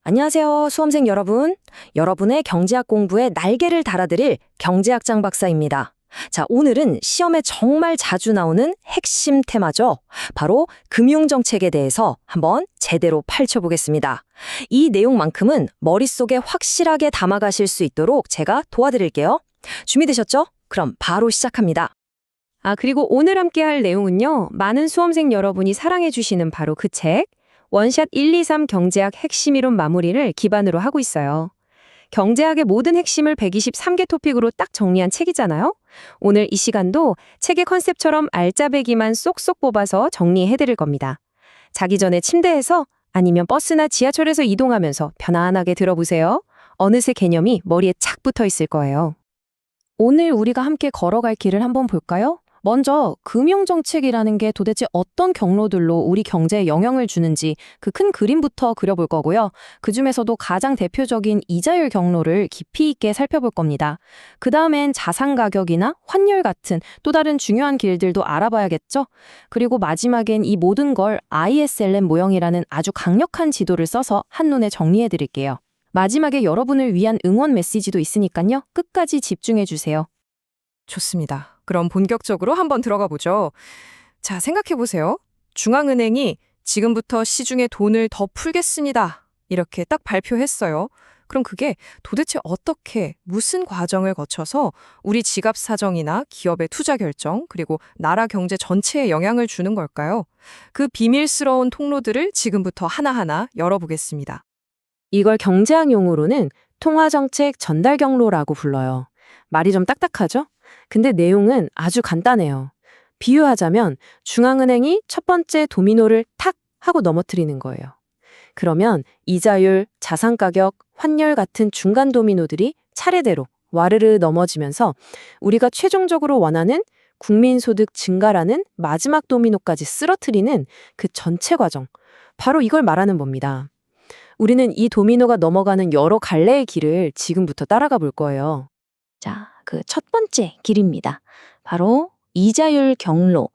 안녕하세요, 수험생 여러분. 여러분의 경제학 공부에 날개를 달아드릴 경제학장 박사입니다. 자, 오늘은 시험에 정말 자주 나오는 핵심 테마죠. 바로 금융정책에 대해서 한번 제대로 펼쳐보겠습니다. 이 내용만큼은 머릿속에 확실하게 담아가실 수 있도록 제가 도와드릴게요. 준비되셨죠? 그럼 바로 시작합니다. 그리고 오늘 함께 할 내용은요, 많은 수험생 여러분이 사랑해주시는 바로 그 책, 원샷 123 경제학 핵심 이론 마무리를 기반으로 하고 있어요. 경제학의 모든 핵심을 123개 토픽으로 딱 정리한 책이잖아요. 오늘 이 시간도 책의 컨셉처럼 알짜배기만 쏙쏙 뽑아서 정리해드릴 겁니다. 자기 전에 침대에서 아니면 버스나 지하철에서 이동하면서 편안하게 들어보세요. 어느새 개념이 머리에 착 붙어 있을 거예요. 오늘 우리가 함께 걸어갈 길을 한번 볼까요? 먼저 금융정책이라는 게 도대체 어떤 경로들로 우리 경제에 영향을 주는지 그 큰 그림부터 그려볼 거고요. 그중에서도 가장 대표적인 이자율 경로를 깊이 있게 살펴볼 겁니다. 그 다음엔 자산 가격이나 환율 같은 또 다른 중요한 길들도 알아봐야겠죠? 그리고 마지막엔 이 모든 걸 ISLM 모형이라는 아주 강력한 지도를 써서 한눈에 정리해 드릴게요. 마지막에 여러분을 위한 응원 메시지도 있으니까요. 끝까지 집중해 주세요. 좋습니다. 그럼 본격적으로 한번 들어가 보죠. 자, 생각해 보세요. 중앙은행이 지금부터 시중에 돈을 더 풀겠습니다. 이렇게 딱 발표했어요. 그럼 그게 도대체 어떻게, 무슨 과정을 거쳐서 우리 지갑 사정이나 기업의 투자 결정, 그리고 나라 경제 전체에 영향을 주는 걸까요? 그 비밀스러운 통로들을 지금부터 하나하나 열어보겠습니다. 이걸 경제학 용어로는 통화정책 전달 경로라고 불러요. 말이 좀 딱딱하죠? 근데 내용은 아주 간단해요. 비유하자면 중앙은행이 첫 번째 도미노를 탁 하고 넘어뜨리는 거예요. 그러면 이자율, 자산가격, 환율 같은 중간 도미노들이 차례대로 와르르 넘어지면서 우리가 최종적으로 원하는 국민소득 증가라는 마지막 도미노까지 쓰러뜨리는 그 전체 과정, 바로 이걸 말하는 겁니다. 우리는 이 도미노가 넘어가는 여러 갈래의 길을 지금부터 따라가 볼 거예요. 자, 그 첫 번째 길입니다. 바로 이자율 경로.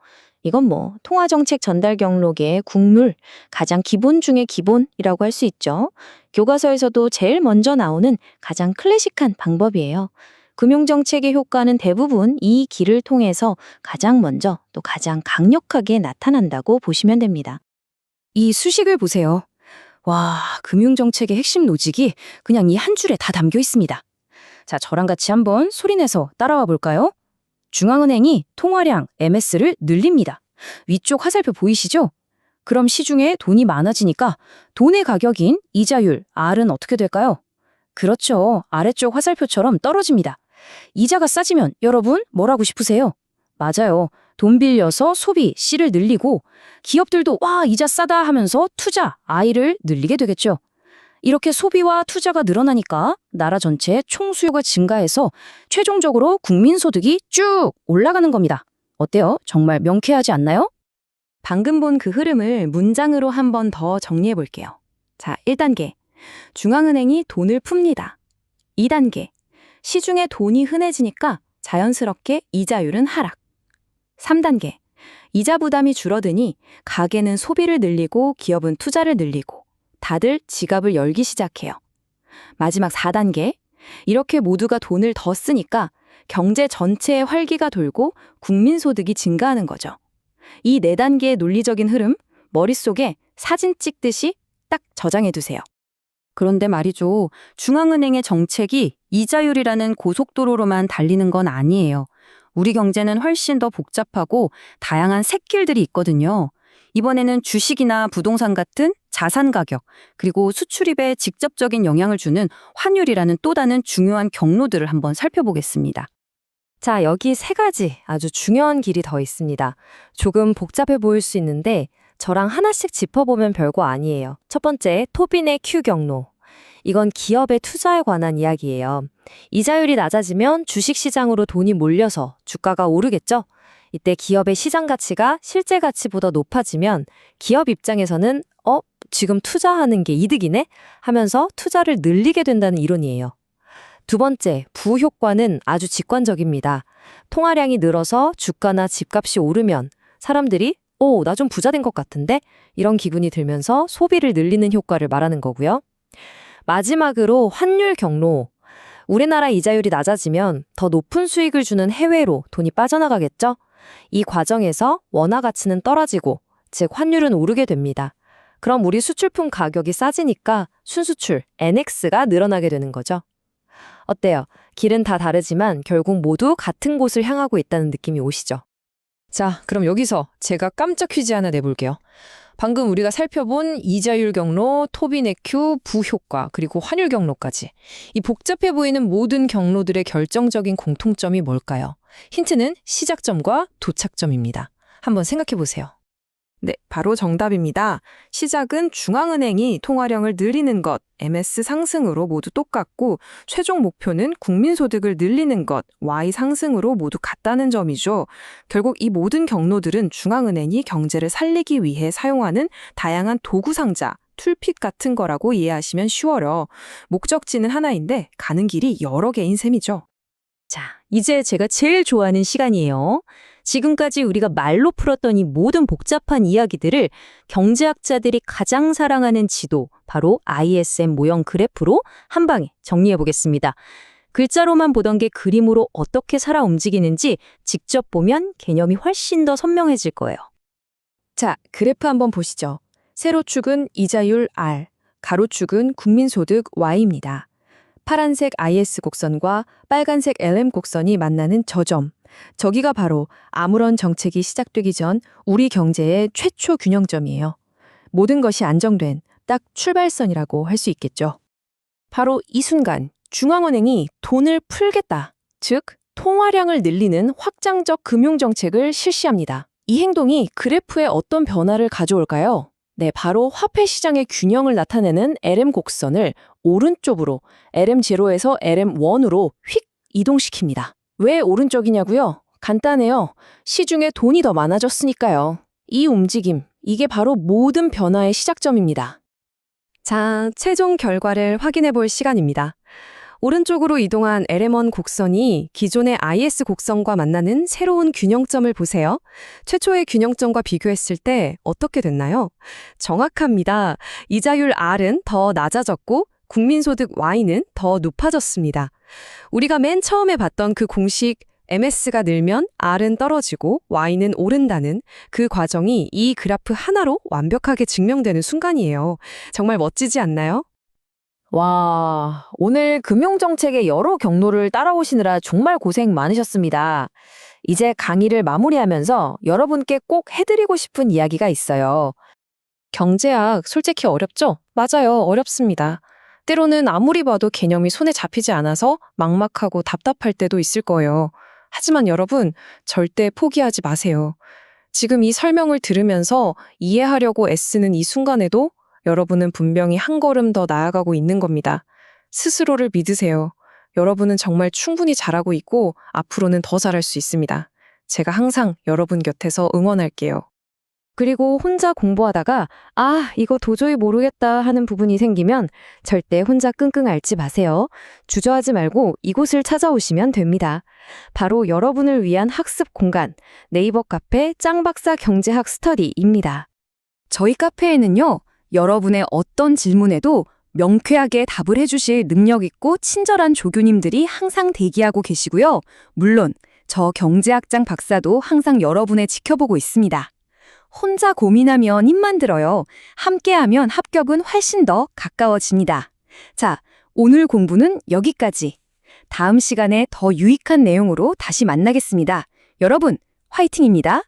이건 통화정책 전달 경로계의 국룰, 가장 기본 중의 기본이라고 할 수 있죠. 교과서에서도 제일 먼저 나오는 가장 클래식한 방법이에요. 금융정책의 효과는 대부분 이 길을 통해서 가장 먼저 또 가장 강력하게 나타난다고 보시면 됩니다. 이 수식을 보세요. 와, 금융정책의 핵심 로직이 그냥 이 한 줄에 다 담겨 있습니다. 자, 저랑 같이 한번 소리내서 따라와 볼까요? 중앙은행이 통화량 MS를 늘립니다. 위쪽 화살표 보이시죠? 그럼 시중에 돈이 많아지니까 돈의 가격인 이자율 R은 어떻게 될까요? 그렇죠. 아래쪽 화살표처럼 떨어집니다. 이자가 싸지면 여러분 뭐라고 싶으세요? 맞아요. 돈 빌려서 소비 C를 늘리고 기업들도 와, 이자 싸다 하면서 투자 I를 늘리게 되겠죠. 이렇게 소비와 투자가 늘어나니까 나라 전체의 총수요가 증가해서 최종적으로 국민소득이 쭉 올라가는 겁니다. 어때요? 정말 명쾌하지 않나요? 방금 본 그 흐름을 문장으로 한 번 더 정리해 볼게요. 자, 1단계. 중앙은행이 돈을 풉니다. 2단계. 시중에 돈이 흔해지니까 자연스럽게 이자율은 하락. 3단계. 이자 부담이 줄어드니 가게는 소비를 늘리고 기업은 투자를 늘리고 다들 지갑을 열기 시작해요. 마지막 4단계. 이렇게 모두가 돈을 더 쓰니까 경제 전체에 활기가 돌고 국민소득이 증가하는 거죠. 이 4단계의 논리적인 흐름, 머릿속에 사진 찍듯이 딱 저장해 두세요. 그런데 말이죠. 중앙은행의 정책이 이자율이라는 고속도로로만 달리는 건 아니에요. 우리 경제는 훨씬 더 복잡하고 다양한 샛길들이 있거든요. 이번에는 주식이나 부동산 같은 자산 가격, 그리고 수출입에 직접적인 영향을 주는 환율이라는 또 다른 중요한 경로들을 한번 살펴보겠습니다. 자, 여기 3가지 아주 중요한 길이 더 있습니다. 조금 복잡해 보일 수 있는데 저랑 하나씩 짚어보면 별거 아니에요. 첫 번째, 토빈의 Q 경로. 이건 기업의 투자에 관한 이야기예요. 이자율이 낮아지면 주식시장으로 돈이 몰려서 주가가 오르겠죠? 이때 기업의 시장 가치가 실제 가치보다 높아지면 기업 입장에서는 지금 투자하는 게 이득이네? 하면서 투자를 늘리게 된다는 이론이에요. 두 번째, 부효과는 아주 직관적입니다. 통화량이 늘어서 주가나 집값이 오르면 사람들이 나 좀 부자 된 것 같은데? 이런 기분이 들면서 소비를 늘리는 효과를 말하는 거고요. 마지막으로 환율 경로. 우리나라 이자율이 낮아지면 더 높은 수익을 주는 해외로 돈이 빠져나가겠죠? 이 과정에서 원화 가치는 떨어지고, 즉 환율은 오르게 됩니다. 그럼 우리 수출품 가격이 싸지니까 순수출, NX가 늘어나게 되는 거죠. 어때요? 길은 다 다르지만 결국 모두 같은 곳을 향하고 있다는 느낌이 오시죠? 자, 그럼 여기서 제가 깜짝 퀴즈 하나 내볼게요. 방금 우리가 살펴본 이자율 경로, 토비네큐, 부효과, 그리고 환율 경로까지. 이 복잡해 보이는 모든 경로들의 결정적인 공통점이 뭘까요? 힌트는 시작점과 도착점입니다. 한번 생각해 보세요. 네, 바로 정답입니다. 시작은 중앙은행이 통화량을 늘리는 것, MS 상승으로 모두 똑같고, 최종 목표는 국민소득을 늘리는 것, Y 상승으로 모두 같다는 점이죠. 결국 이 모든 경로들은 중앙은행이 경제를 살리기 위해 사용하는 다양한 도구 상자, 툴핏 같은 거라고 이해하시면 쉬워요. 목적지는 하나인데 가는 길이 여러 개인 셈이죠. 자, 이제 제가 제일 좋아하는 시간이에요. 지금까지 우리가 말로 풀었던 이 모든 복잡한 이야기들을 경제학자들이 가장 사랑하는 지도, 바로 ISM 모형 그래프로 한 방에 정리해 보겠습니다. 글자로만 보던 게 그림으로 어떻게 살아 움직이는지 직접 보면 개념이 훨씬 더 선명해질 거예요. 자, 그래프 한번 보시죠. 세로축은 이자율 R, 가로축은 국민소득 Y입니다. 파란색 IS 곡선과 빨간색 LM 곡선이 만나는 저점. 저기가 바로 아무런 정책이 시작되기 전 우리 경제의 최초 균형점이에요. 모든 것이 안정된 딱 출발선이라고 할 수 있겠죠. 바로 이 순간 중앙은행이 돈을 풀겠다, 즉 통화량을 늘리는 확장적 금융정책을 실시합니다. 이 행동이 그래프에 어떤 변화를 가져올까요? 네, 바로 화폐 시장의 균형을 나타내는 LM 곡선을 오른쪽으로 LM0에서 LM1으로 휙 이동시킵니다. 왜 오른쪽이냐고요? 간단해요. 시중에 돈이 더 많아졌으니까요. 이 움직임, 이게 바로 모든 변화의 시작점입니다. 자, 최종 결과를 확인해 볼 시간입니다. 오른쪽으로 이동한 LM1 곡선이 기존의 IS 곡선과 만나는 새로운 균형점을 보세요. 최초의 균형점과 비교했을 때 어떻게 됐나요? 정확합니다. 이자율 R은 더 낮아졌고 국민소득 Y는 더 높아졌습니다. 우리가 맨 처음에 봤던 그 공식 MS가 늘면 R은 떨어지고 Y는 오른다는 그 과정이 이 그래프 하나로 완벽하게 증명되는 순간이에요. 정말 멋지지 않나요? 와, 오늘 금융정책의 여러 경로를 따라오시느라 정말 고생 많으셨습니다. 이제 강의를 마무리하면서 여러분께 꼭 해드리고 싶은 이야기가 있어요. 경제학 솔직히 어렵죠? 맞아요, 어렵습니다. 때로는 아무리 봐도 개념이 손에 잡히지 않아서 막막하고 답답할 때도 있을 거예요. 하지만 여러분, 절대 포기하지 마세요. 지금 이 설명을 들으면서 이해하려고 애쓰는 이 순간에도 여러분은 분명히 한 걸음 더 나아가고 있는 겁니다. 스스로를 믿으세요. 여러분은 정말 충분히 잘하고 있고 앞으로는 더 잘할 수 있습니다. 제가 항상 여러분 곁에서 응원할게요. 그리고 혼자 공부하다가 이거 도저히 모르겠다 하는 부분이 생기면 절대 혼자 끙끙 앓지 마세요. 주저하지 말고 이곳을 찾아오시면 됩니다. 바로 여러분을 위한 학습 공간, 네이버 카페 짱박사 경제학 스터디입니다. 저희 카페에는요, 여러분의 어떤 질문에도 명쾌하게 답을 해주실 능력 있고 친절한 조교님들이 항상 대기하고 계시고요. 물론 저 경제학장 박사도 항상 여러분을 지켜보고 있습니다. 혼자 고민하면 힘만 들어요. 함께하면 합격은 훨씬 더 가까워집니다. 자, 오늘 공부는 여기까지. 다음 시간에 더 유익한 내용으로 다시 만나겠습니다. 여러분, 화이팅입니다.